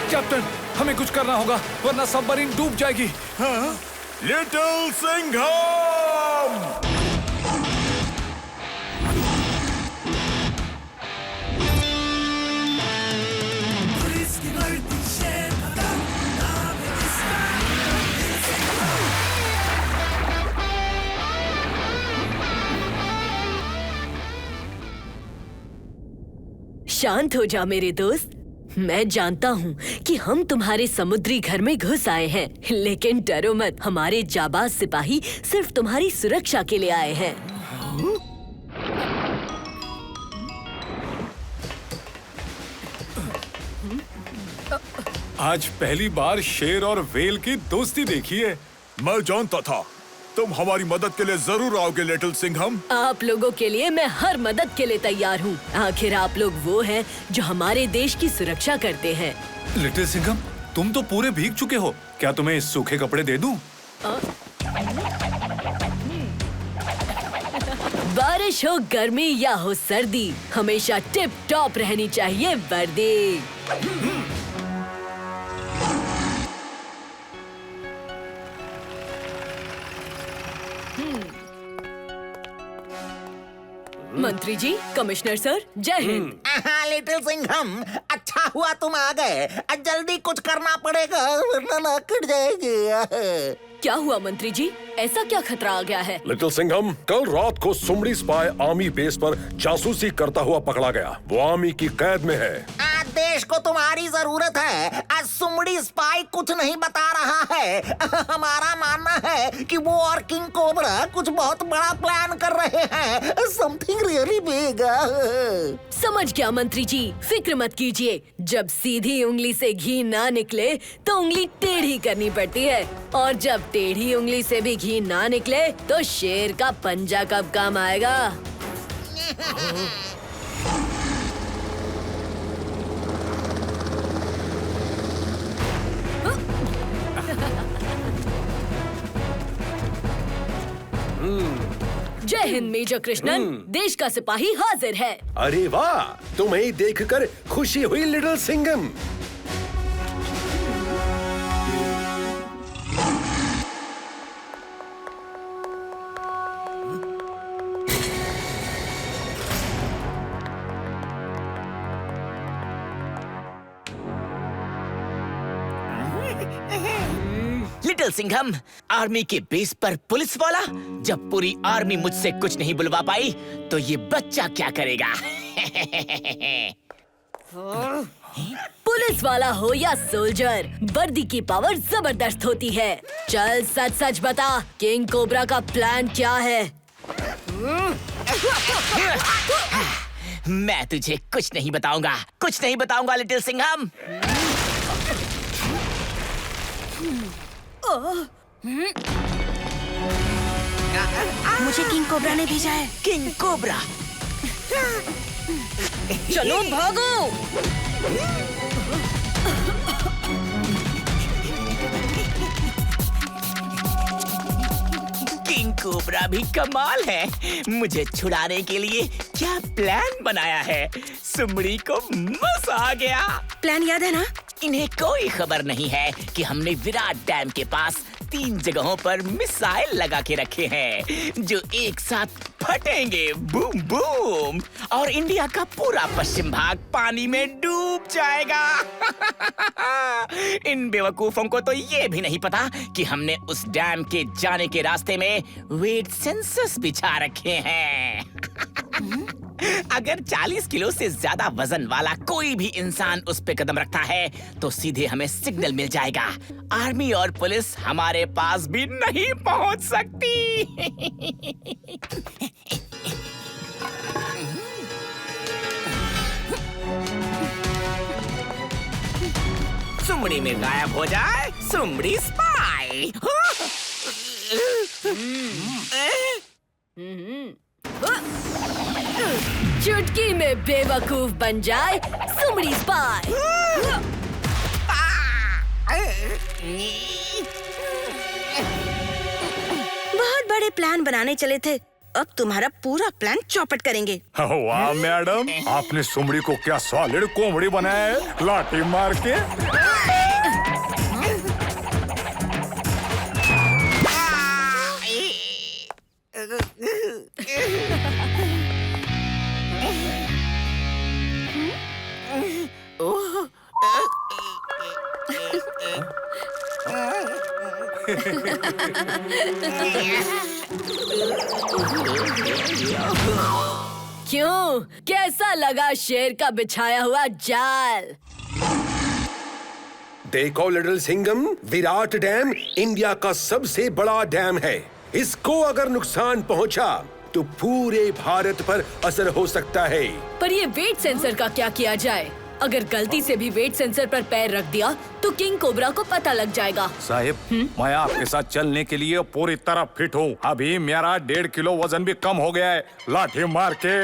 कैप्टन, हमें कुछ करना होगा वरना सबमरीन डूब जाएगी। लिटिल सिंघम! पुलिस की वर्दी शेर खत्म, नाम है इसका। शांत हो जा मेरे दोस्त। मैं जानता हूँ कि हम तुम्हारे समुद्री घर में घुस आए हैं, लेकिन डरो मत, हमारे जाबाज सिपाही सिर्फ तुम्हारी सुरक्षा के लिए आए हैं। आज पहली बार शेर और वेल की दोस्ती देखी है। मैं जानता था तुम हमारी मदद के लिए जरूर आओगे लिटिल सिंघम। आप लोगों के लिए मैं हर मदद के लिए तैयार हूँ। आखिर आप लोग वो हैं जो हमारे देश की सुरक्षा करते हैं। लिटिल सिंघम, तुम तो पूरे भीग चुके हो, क्या तुम्हें सूखे कपड़े दे दूं? बारिश हो, गर्मी या हो सर्दी, हमेशा टिप टॉप रहनी चाहिए वर्दी। मंत्री जी, कमिश्नर सर, जय हिंद। हाँ लिटिल सिंघम, अच्छा हुआ तुम आ गए। जल्दी कुछ करना पड़ेगा वरना नाक कट जाएगी। क्या हुआ मंत्री जी, ऐसा क्या खतरा आ गया है? लिटिल सिंघम, कल रात को सुमड़ी स्पाई आर्मी बेस पर जासूसी करता हुआ पकड़ा गया। वो आर्मी की कैद में है। आज देश को तुम्हारी जरूरत है। आज सुमड़ी स्पाई कुछ नहीं बता रहा है। हमारा मानना है कि वो और किंग कोबरा कुछ बहुत बड़ा प्लान कर रहे हैं। Something really big. समझ गया मंत्री जी, फिक्र मत कीजिए। जब सीधी उंगली से घी ना निकले तो उंगली टेढ़ी करनी पड़ती है, और जब टेढ़ी उंगली से भी घी ना निकले तो शेर का पंजा कब काम आएगा। जय हिंद मेजर कृष्णन, देश का सिपाही हाजिर है। अरे वाह, तुम्हें देखकर खुशी हुई little Singham. Little Singham, army के बेस पर पुलिस वाला? जब पूरी आर्मी मुझसे कुछ नहीं बुलवा पाई तो ये बच्चा क्या करेगा? पुलिस वाला हो या सोल्जर, वर्दी की पावर जबरदस्त होती है। चल सच सच बता, किंग कोबरा का प्लान क्या है? मैं तुझे कुछ नहीं बताऊंगा, कुछ नहीं बताऊंगा लिटिल सिंघम। मुझे किंग कोबरा ने भेजा है। King cobra? चलो भागो। किंग कोबरा भी कमाल है। मुझे छुड़ाने के लिए क्या प्लान बनाया है। सुमड़ी को मजा आ गया। प्लान याद है ना? इन्हें कोई खबर नहीं है कि हमने विराट डैम के पास 3 जगहों पर मिसाइल लगा के रखे हैं जो एक साथ फटेंगे, बूम बूम, और इंडिया का पूरा पश्चिम भाग पानी में डूब जाएगा। इन बेवकूफों को तो ये भी नहीं पता कि हमने उस डैम के जाने के रास्ते में वेट सेंसर्स बिछा रखे हैं। अगर 40 किलो से ज्यादा वजन वाला कोई भी इंसान उस पे कदम रखता है तो सीधे हमें सिग्नल मिल जाएगा। आर्मी और पुलिस हमारे पास भी नहीं पहुंच सकती। सुमड़ी में गायब हो जाए सुमड़ी स्पाई। चुटकी में बेवकूफ बन जाए सुमड़ी स्पाई। बहुत बड़े प्लान बनाने चले थे, अब तुम्हारा पूरा प्लान चौपट करेंगे। वाह मैडम, आपने सुमड़ी को क्या सॉलिड कोमड़ी बनाया है, लाठी मार के। क्यों, कैसा लगा शेर का बिछाया हुआ जाल? देखो little Singham, Virat dam India का सबसे बड़ा डैम है। इसको अगर नुकसान पहुंचा तो पूरे भारत पर असर हो सकता है। पर ये वेट सेंसर का क्या किया जाए? अगर गलती से भी वेट सेंसर पर पैर रख दिया तो किंग कोबरा को पता लग जाएगा। साहिब, मैं आपके साथ चलने के लिए पूरी तरह फिट हूँ। अभी मेरा 1.5 किलो वजन भी कम हो गया है, लाठी मार के।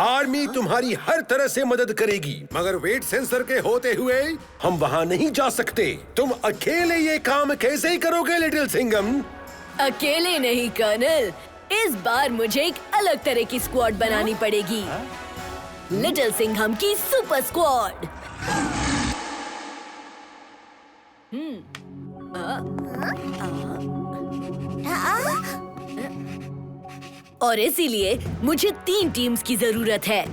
आर्मी तुम्हारी हर तरह से मदद करेगी, मगर वेट सेंसर के होते हुए हम वहाँ नहीं जा सकते। तुम अकेले ये काम कैसे करोगे लिटिल सिंघम? अकेले नहीं कर्नल, इस बार मुझे एक अलग तरह की स्क्वाड बनानी पड़ेगी। लिटिल सिंघम की सुपर स्क्वाड। और इसीलिए मुझे 3 टीम्स की जरूरत है।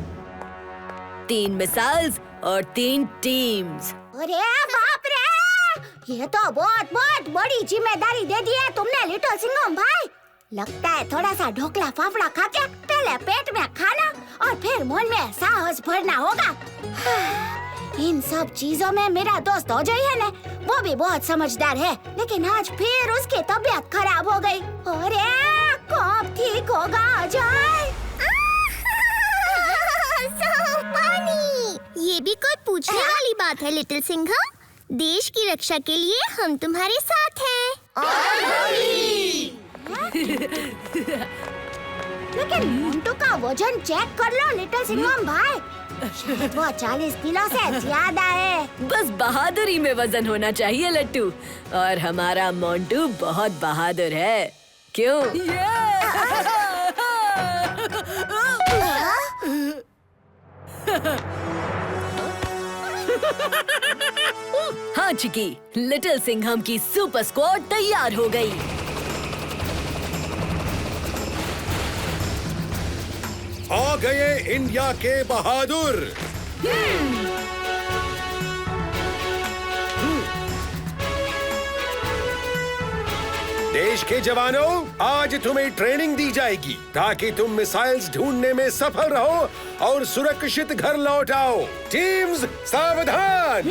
3 मिसाइल्स और 3 टीम्स। अरे बाप रे, ये तो बहुत बहुत बड़ी जिम्मेदारी दे दी है तुमने लिटिल सिंघम भाई। लगता है थोड़ा सा ढोकला फाफड़ा खा के पहले पेट में खाना और फिर मन में साहस भरना होगा। इन सब चीजों में मेरा दोस्त अजय है ना, वो भी बहुत समझदार है, लेकिन आज फिर उसकी तबीयत खराब हो गई। अरे कब ठीक होगा अजय? पानी। ये भी कोई पूछने वाली बात है लिटिल सिंघम? देश की रक्षा के लिए हम तुम्हारे साथ हैं। लेकिन मोंटू का वजन चेक कर लो लिटिल सिंघम भाई, शायद वो 40 किलो से ज्यादा है। बस बहादुरी में वजन होना चाहिए लट्टू, और हमारा मोंटू बहुत बहादुर है। क्यों? हाँ चिकी, लिटिल सिंघम की सुपर स्क्वाड तैयार हो गई। आ गए इंडिया के बहादुर। देश के जवानों, आज तुम्हें ट्रेनिंग दी जाएगी ताकि तुम मिसाइल्स ढूंढने में सफल रहो और सुरक्षित घर लौट आओ। टीम्स सावधान।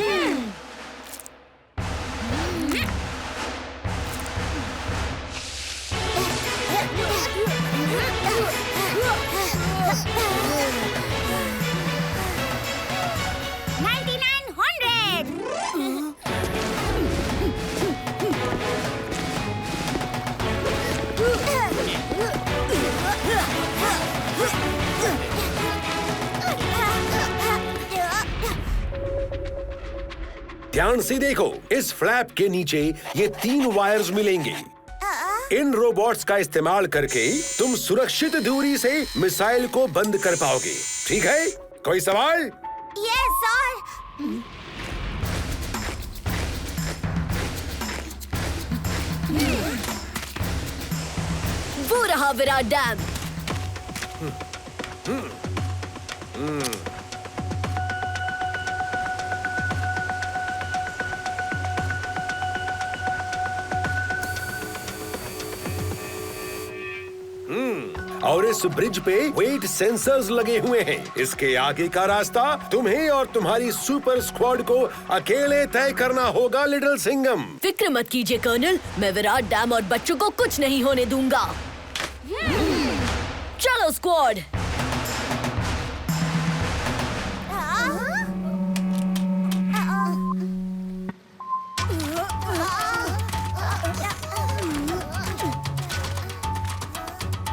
ध्यान से देखो, इस फ्लैप के नीचे ये 3 वायर्स मिलेंगे। इन रोबोट्स का इस्तेमाल करके तुम सुरक्षित दूरी से मिसाइल को बंद कर पाओगे। ठीक है? कोई सवाल? Yes sir. तू रहा विराट डैम। और इस ब्रिज पे वेट सेंसर्स लगे हुए हैं। इसके आगे का रास्ता तुम्हें और तुम्हारी सुपर स्क्वाड को अकेले तय करना होगा लिटिल सिंघम। फिक्र मत कीजिए कर्नल, मैं विराट डैम और बच्चों को कुछ नहीं होने दूंगा। चलो squad.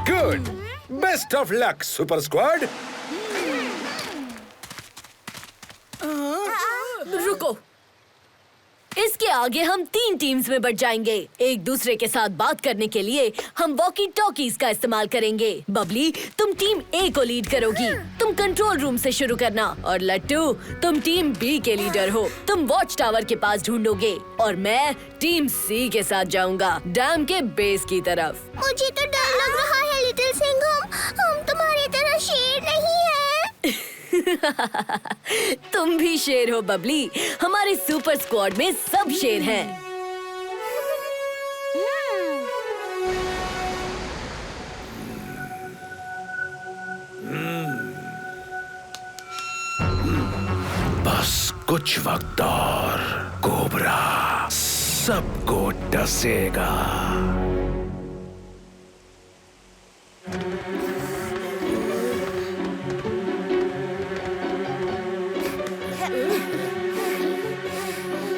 Good, best of luck super squad. रुको, इसके आगे हम 3 टीम्स में बट जाएंगे। एक दूसरे के साथ बात करने के लिए हम वॉकी टॉकीज का इस्तेमाल करेंगे। बबली, तुम टीम ए को लीड करोगी। तुम कंट्रोल रूम से शुरू करना। और लट्टू, तुम टीम बी के लीडर हो। तुम वॉच टावर के पास ढूंढोगे और मैं टीम सी के साथ जाऊंगा, डैम के बेस की तरफ। मुझे तो डर लग रहा है लिटिल सिंघम, हम तुम्हारी तरह शेर नहीं है। तुम भी शेर हो बबली, हमारे सुपर स्क्वाड में सब शेर हैं। बस कुछ वक्त और कोबरा सबको डसेगा।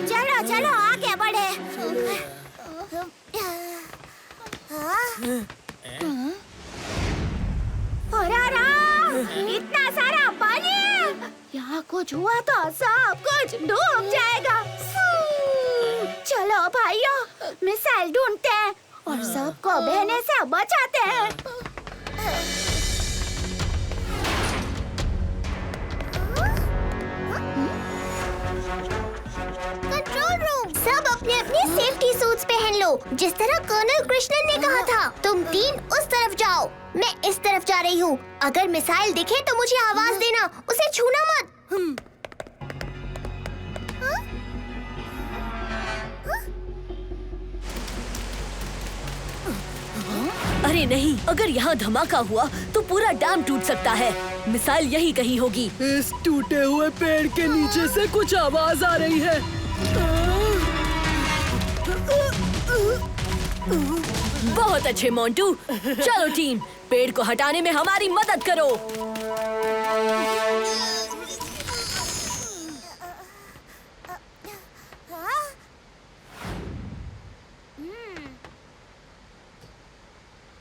चलो चलो आगे बढ़े। इतना सारा पानी, यहाँ कुछ हुआ तो सब कुछ डूब जाएगा। चलो भाइयों, मिसाइल ढूंढते हैं और सबको बहने से बचाते हैं। कंट्रोल रूम, सब अपने अपने सेफ्टी सूट्स पहन लो, जिस तरह कर्नल कृष्णन ने कहा था। तुम 3 उस तरफ जाओ, मैं इस तरफ जा रही हूँ। अगर मिसाइल दिखे तो मुझे आवाज देना, उसे छूना मत। अरे नहीं, अगर यहाँ धमाका हुआ तो पूरा डैम टूट सकता है। मिसाइल यही कहीं होगी। इस टूटे हुए पेड़ के नीचे से कुछ आवाज आ रही है। बहुत अच्छे मोंटू, चलो टीम, पेड़ को हटाने में हमारी मदद करो।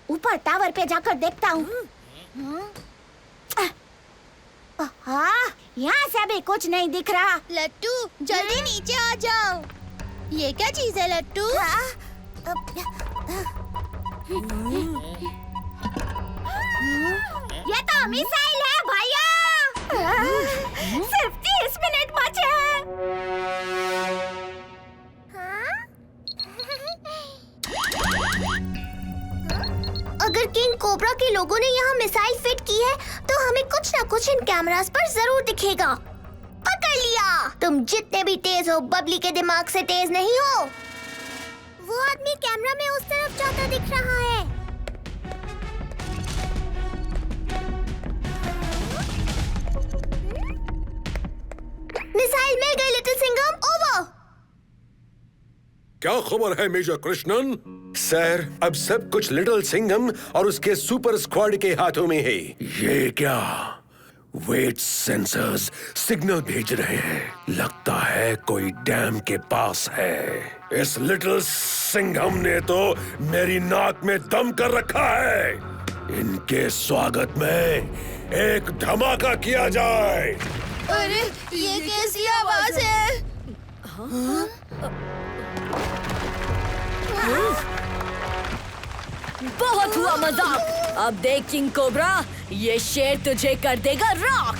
ऊपर टावर पे जाकर देखता हूँ। हाँ, यहाँ से भी कुछ नहीं दिख रहा। लट्टू, जल्दी नीचे आ जाओ। ये क्या चीज है लट्टू? ये तो मिसाइल है भैया। सिर्फ 30 मिनट बचे हैं। अगर किंग कोबरा के लोगों ने यहाँ मिसाइल फिट की है, तो हमें कुछ ना कुछ इन कैमरास पर जरूर दिखेगा। पकड़ लिया। तुम जितने भी तेज हो, बबली के दिमाग से तेज नहीं हो। वो आदमी कैमरा में उस तरफ जाता दिख रहा है। मिसाइल मिल गई लिटिल सिंघम, ओवर। क्या खबर है मेजर कृष्णन? सर, अब सब कुछ लिटिल सिंघम और उसके सुपर स्क्वाड के हाथों में है। ये क्या? वेट सेंसर्स सिग्नल भेज रहे हैं। लगता है कोई डैम के पास है। इस लिटिल सिंघम ने तो मेरी नाक में दम कर रखा है। इनके स्वागत में एक धमाका किया जाए। अरे, ये कैसी आवाज है? बहुत हुआ मजाक। अब देख किंग कोबरा, ये शेर तुझे कर देगा रॉक।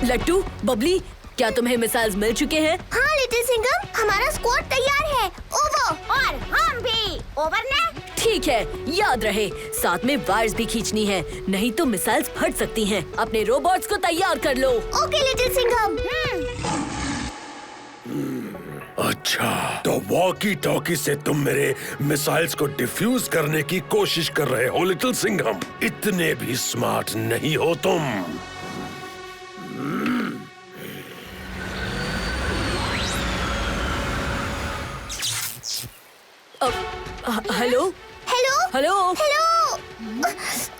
लट्टू, बबली, क्या तुम्हें मिसाइल्स मिल चुके हैं? हाँ लिटिल सिंघम, हमारा स्क्वाड तैयार है। ओवर। और हम भी। ओवर ने? ठीक है, याद रहे साथ में वायर्स भी खींचनी है, नहीं तो मिसाइल्स फट सकती हैं। अपने रोबोट्स को तैयार कर लो। Okay little Singham. अच्छा, तो वॉकी टॉकी से तुम मेरे मिसाइल्स को डिफ्यूज करने की कोशिश कर रहे हो लिटिल सिंघम। इतने भी स्मार्ट नहीं हो तुम। Hello hello hello hello.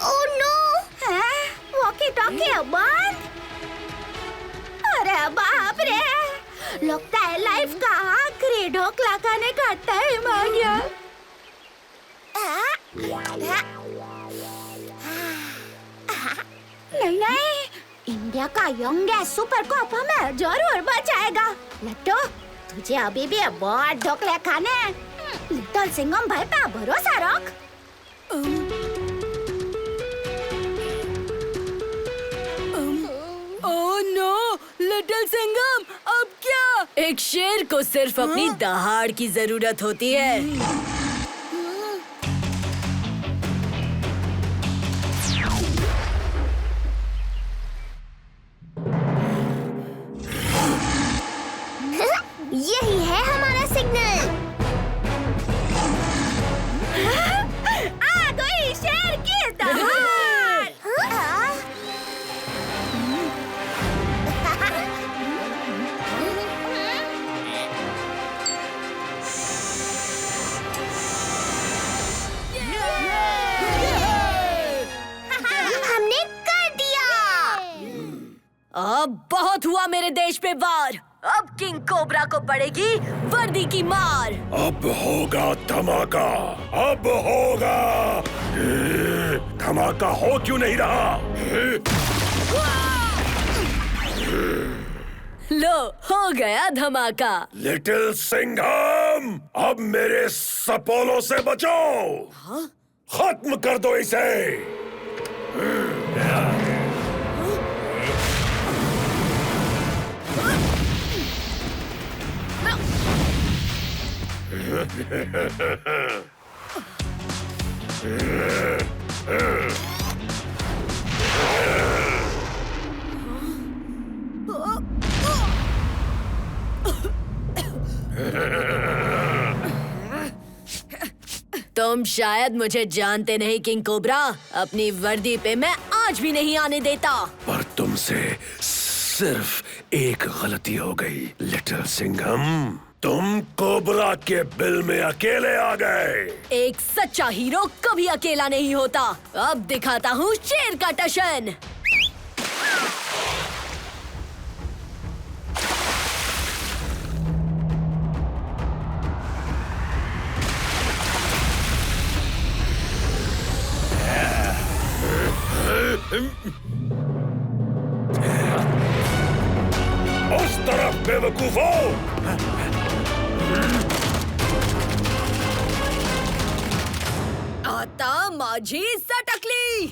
Oh no. Walkie talkie बंद। अरे बाप रे, लगता है लाइफ का आखिरी ढोकला खाने का टाइम आ गया। नहीं नहीं, इंडिया का यंगेस्ट सुपर कप हमें जरूर बचाएगा। लट्टू, तुझे अभी भी बहुत ढोकले खाने हैं। लिटिल सिंघम भाई पे भरोसा रख। ओह नो, लिटिल सिंघम, अब क्या? एक शेर को सिर्फ अपनी दहाड़ की जरूरत होती है। यही है हमारा सिग्नल। आ गई शेर की दहाड़। हमने कर दिया। अब बहुत हुआ मेरे देश पे वार। अब किंग कोबरा को पड़ेगी वर्दी की मार। अब होगा धमाका, अब होगा। धमाका हो क्यों नहीं रहा? लो, हो गया धमाका। लिटिल सिंघम, अब मेरे सपोलों से बचो। खत्म कर दो इसे। तुम शायद मुझे जानते नहीं किंग कोबरा, अपनी वर्दी पे मैं आज भी नहीं आने देता। पर तुमसे सिर्फ एक गलती हो गई लिटिल सिंघम। तुम कोबरा के बिल में अकेले आ गए। एक सच्चा हीरो कभी अकेला नहीं होता। अब दिखाता हूँ शेर का टशन। उस तरफ बेवकूफों। आता माझी सटकली।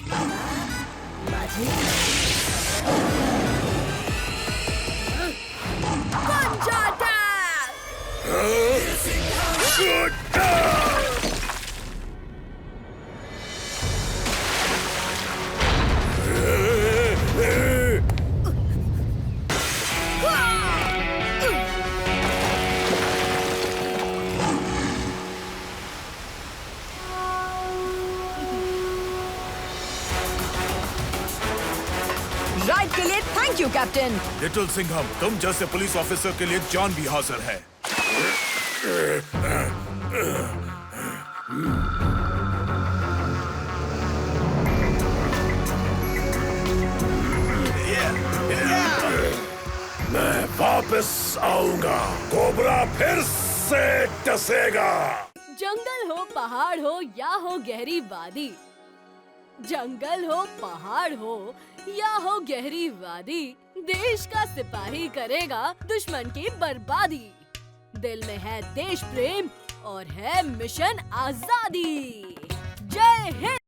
पंजा राइड के लिए thank you captain. Little Singham, तुम जैसे पुलिस ऑफिसर के लिए जान भी हाजिर है। मैं वापस आऊंगा, कोबरा फिर से डसेगा। जंगल हो, पहाड़ हो या हो गहरी वादी, जंगल हो, पहाड़ हो या हो गहरी वादी, देश का सिपाही करेगा दुश्मन की बर्बादी। दिल में है देश प्रेम और है मिशन आजादी। जय हिंद।